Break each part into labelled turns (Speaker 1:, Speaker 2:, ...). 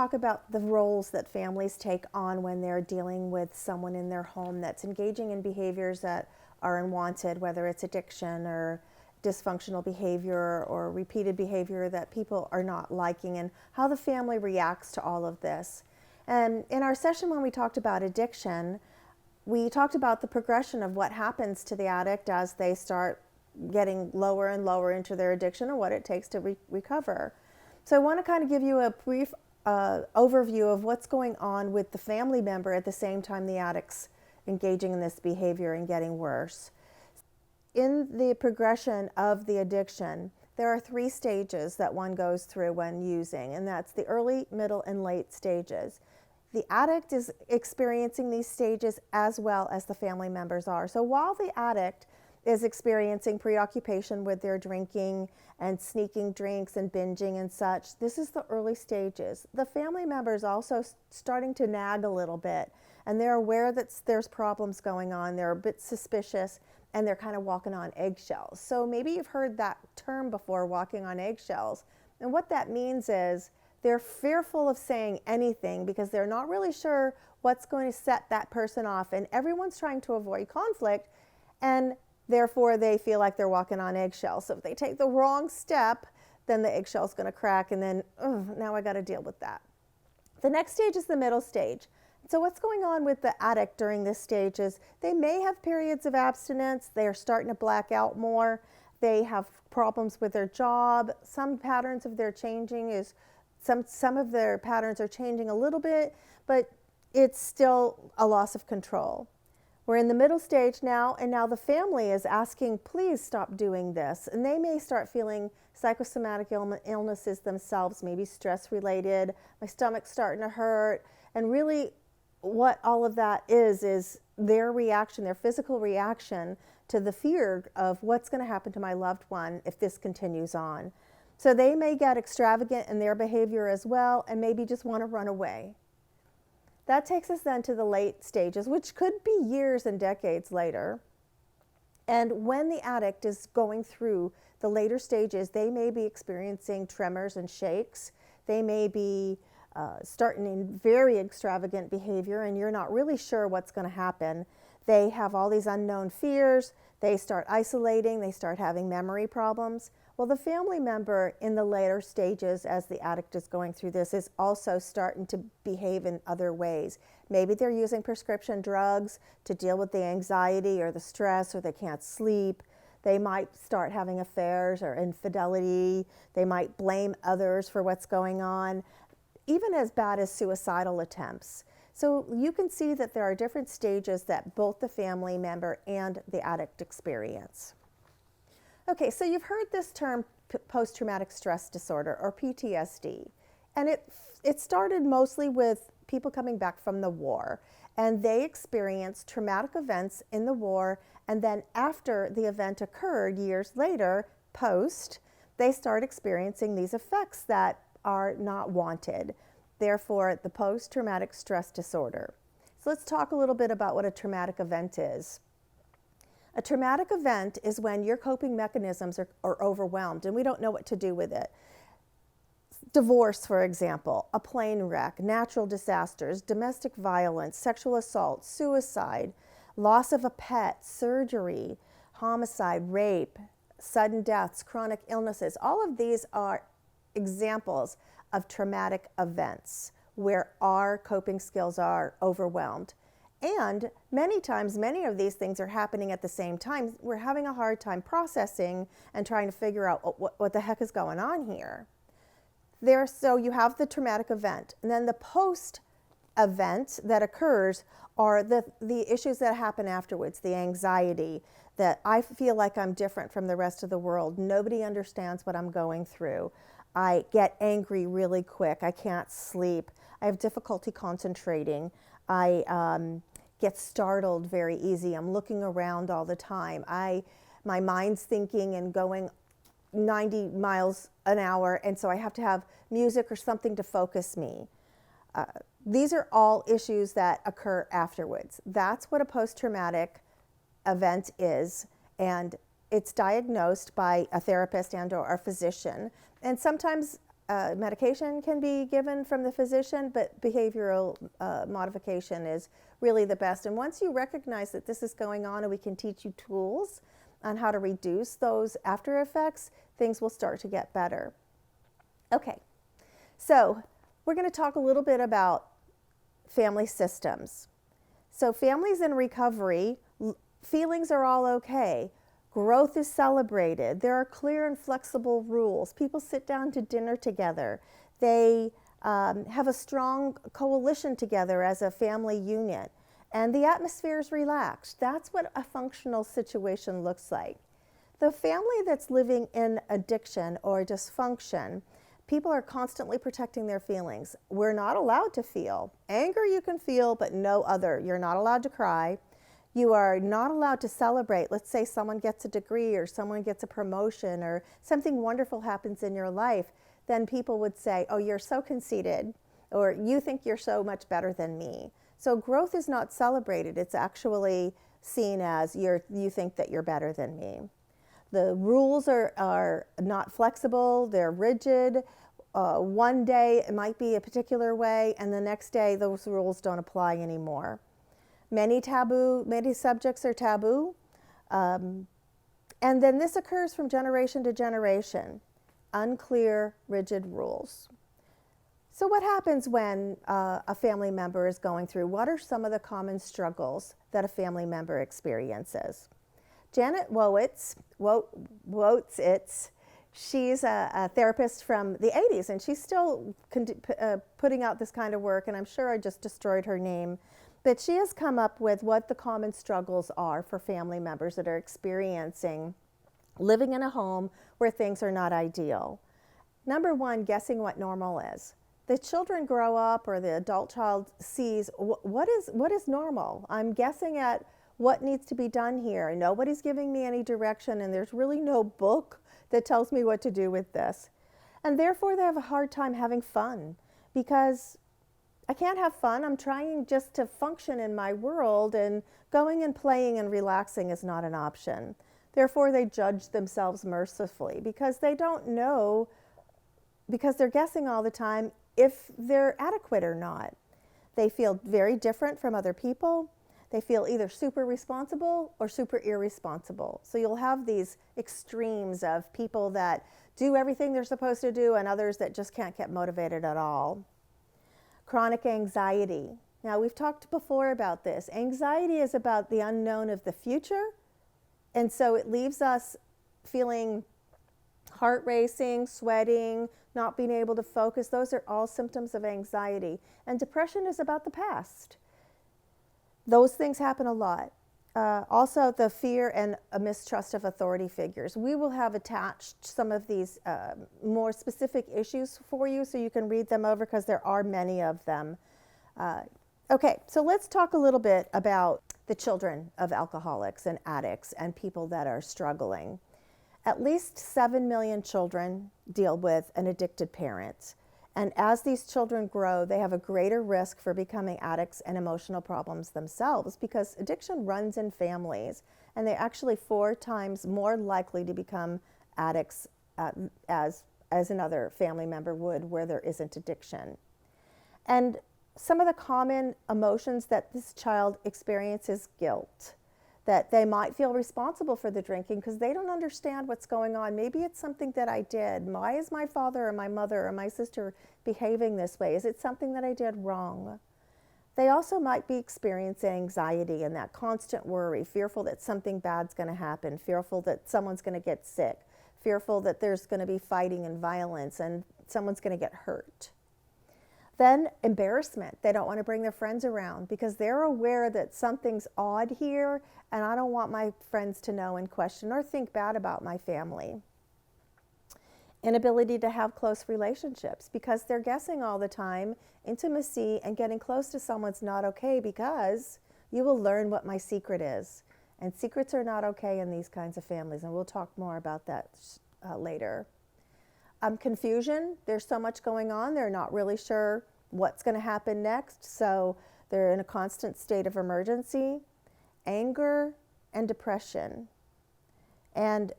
Speaker 1: talk about the roles that families take on when they're dealing with someone in their home that's engaging in behaviors that are unwanted, whether it's addiction or dysfunctional behavior or repeated behavior that people are not liking, and how the family reacts to all of this. And in our session when we talked about addiction, we talked about the progression of what happens to the addict as they start getting lower and lower into their addiction and what it takes to recover. So I want to kind of give you a brief overview of what's going on with the family member at the same time the addict's engaging in this behavior and getting worse. In the progression of the addiction, there are 3 stages that one goes through when using, and that's the early, middle, and late stages. The addict is experiencing these stages as well as the family members are. So while the addict is experiencing preoccupation with their drinking and sneaking drinks and binging and such, this is the early stages. The family members also starting to nag a little bit, and they're aware that there's problems going on. They're a bit suspicious, and they're kind of walking on eggshells. So maybe you've heard that term before, walking on eggshells. And what that means is they're fearful of saying anything because they're not really sure what's going to set that person off. And everyone's trying to avoid conflict, and therefore they feel like they're walking on eggshells. So if they take the wrong step, then the eggshell's going to crack, and then now I got to deal with that. The next stage is the middle stage. So what's going on with the addict during this stage is they may have periods of abstinence. They're starting to black out more. They have problems with their job. Some patterns of their changing is, some of their patterns are changing a little bit, but it's still a loss of control. We're in the middle stage now, and now the family is asking, please stop doing this. And they may start feeling psychosomatic illnesses themselves, maybe stress related, my stomach's starting to hurt, and really what all of that is their reaction, their physical reaction to the fear of what's going to happen to my loved one if this continues on. So they may get extravagant in their behavior as well, and maybe just want to run away. That takes us then to the late stages, which could be years and decades later. And when the addict is going through the later stages, they may be experiencing tremors and shakes. They may be starting in very extravagant behavior, and you're not really sure what's going to happen. They have all these unknown fears. They start isolating. They start having memory problems. Well, the family member in the later stages, as the addict is going through this, is also starting to behave in other ways. Maybe they're using prescription drugs to deal with the anxiety or the stress, or they can't sleep. They might start having affairs or infidelity. They might blame others for what's going on, even as bad as suicidal attempts. So you can see that there are different stages that both the family member and the addict experience. Okay, so you've heard this term post-traumatic stress disorder, or PTSD, and it started mostly with people coming back from the war, and they experienced traumatic events in the war, and then after the event occurred years later, they start experiencing these effects that are not wanted. Therefore, the post-traumatic stress disorder. So let's talk a little bit about what a traumatic event is. A traumatic event is when your coping mechanisms are overwhelmed and we don't know what to do with it. Divorce, for example, a plane wreck, natural disasters, domestic violence, sexual assault, suicide, loss of a pet, surgery, homicide, rape, sudden deaths, chronic illnesses. All of these are examples of traumatic events where our coping skills are overwhelmed. And many times, many of these things are happening at the same time. We're having a hard time processing and trying to figure out what the heck is going on here. So you have the traumatic event, and then the post-event that occurs are the issues that happen afterwards, the anxiety, that I feel like I'm different from the rest of the world. Nobody understands what I'm going through. I get angry really quick. I can't sleep. I have difficulty concentrating. I get startled very easy. I'm looking around all the time. My mind's thinking and going 90 miles an hour, and so I have to have music or something to focus me. These are all issues that occur afterwards. That's what a post-traumatic event is, and it's diagnosed by a therapist and or a physician. And sometimes medication can be given from the physician, but behavioral modification is really the best. And once you recognize that this is going on and we can teach you tools on how to reduce those after effects, things will start to get better. Okay, so we're going to talk a little bit about family systems. So families in recovery, feelings are all okay. Growth is celebrated. There are clear and flexible rules. People sit down to dinner together. They have a strong coalition together as a family unit. And the atmosphere is relaxed. That's what a functional situation looks like. The family that's living in addiction or dysfunction, people are constantly protecting their feelings. We're not allowed to feel. Anger you can feel, but no other. You're not allowed to cry. You are not allowed to celebrate. Let's say someone gets a degree or someone gets a promotion or something wonderful happens in your life. Then people would say, oh, you're so conceited, or you think you're so much better than me. So growth is not celebrated. It's actually seen as you think that you're better than me. The rules are not flexible. They're rigid. One day it might be a particular way, and the next day those rules don't apply anymore. Many subjects are taboo. And then this occurs from generation to generation. Unclear, rigid rules. So what happens when a family member is going through? What are some of the common struggles that a family member experiences? Janet Wojcicki, she's a therapist from the 80s, and she's still putting out this kind of work, and I'm sure I just destroyed her name. But she has come up with what the common struggles are for family members that are experiencing living in a home where things are not ideal. Number one, guessing what normal is. The children grow up, or the adult child sees what is normal. I'm guessing at what needs to be done here. Nobody's giving me any direction, and there's really no book that tells me what to do with this. And therefore they have a hard time having fun, because I can't have fun. I'm trying just to function in my world, and going and playing and relaxing is not an option. Therefore, they judge themselves mercifully because they don't know, because they're guessing all the time if they're adequate or not. They feel very different from other people. They feel either super responsible or super irresponsible. So you'll have these extremes of people that do everything they're supposed to do and others that just can't get motivated at all. Chronic anxiety. Now, we've talked before about this. Anxiety is about the unknown of the future, and so it leaves us feeling heart racing, sweating, not being able to focus. Those are all symptoms of anxiety. And depression is about the past. Those things happen a lot. Also, the fear and a mistrust of authority figures. We will have attached some of these more specific issues for you so you can read them over, because there are many of them. Okay, so let's talk a little bit about the children of alcoholics and addicts and people that are struggling. At least 7 million children deal with an addicted parent. And as these children grow, they have a greater risk for becoming addicts and emotional problems themselves, because addiction runs in families, and they're actually 4 times more likely to become addicts as another family member would where there isn't addiction. And some of the common emotions that this child experiences is guilt, that they might feel responsible for the drinking because they don't understand what's going on. Maybe it's something that I did. Why is my father or my mother or my sister behaving this way? Is it something that I did wrong? They also might be experiencing anxiety and that constant worry, fearful that something bad's going to happen, fearful that someone's going to get sick, fearful that there's going to be fighting and violence and someone's going to get hurt. Then embarrassment. They don't want to bring their friends around because they're aware that something's odd here and I don't want my friends to know and question or think bad about my family. Inability to have close relationships because they're guessing all the time. Intimacy and getting close to someone's not okay because you will learn what my secret is. And secrets are not okay in these kinds of families, and we'll talk more about that later. Confusion, there's so much going on, they're not really sure what's going to happen next, so they're in a constant state of emergency. Anger and depression. And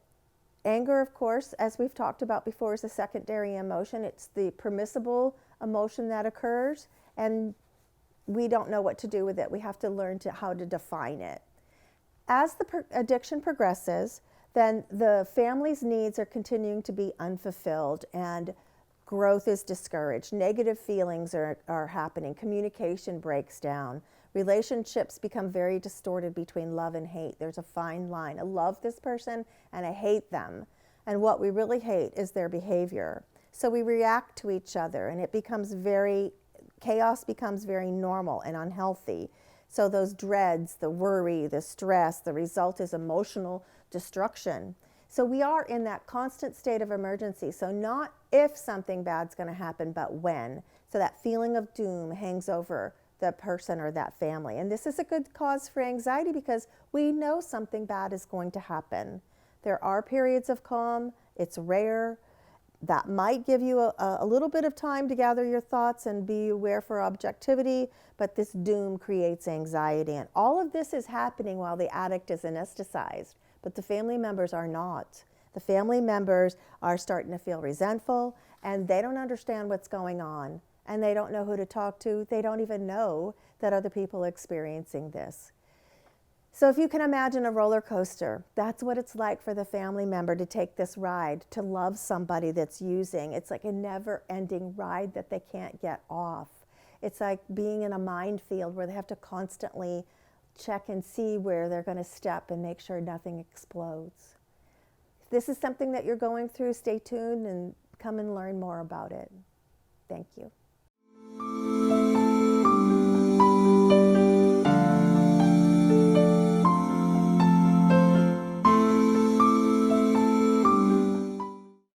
Speaker 1: Anger, of course, as we've talked about before, is a secondary emotion. It's the permissible emotion that occurs, and we don't know what to do with it. We have to learn how to define it. As the addiction progresses, then the family's needs are continuing to be unfulfilled and growth is discouraged. Negative feelings are happening. Communication breaks down. Relationships become very distorted between love and hate. There's a fine line. I love this person and I hate them. And what we really hate is their behavior. So we react to each other and chaos becomes very normal and unhealthy. So those dreads, the worry, the stress, the result is emotional destruction. So we are in that constant state of emergency. So not if something bad's going to happen, but when. So that feeling of doom hangs over the person or that family. And this is a good cause for anxiety because we know something bad is going to happen. There are periods of calm. It's rare. That might give you a little bit of time to gather your thoughts and be aware for objectivity, but this doom creates anxiety. And all of this is happening while the addict is anesthetized, but the family members are not. The family members are starting to feel resentful, and they don't understand what's going on, and they don't know who to talk to. They don't even know that other people are experiencing this. So if you can imagine a roller coaster, that's what it's like for the family member to take this ride, to love somebody that's using. It's like a never-ending ride that they can't get off. It's like being in a minefield where they have to constantly check and see where they're going to step and make sure nothing explodes. If this is something that you're going through, stay tuned and come and learn more about it. Thank you.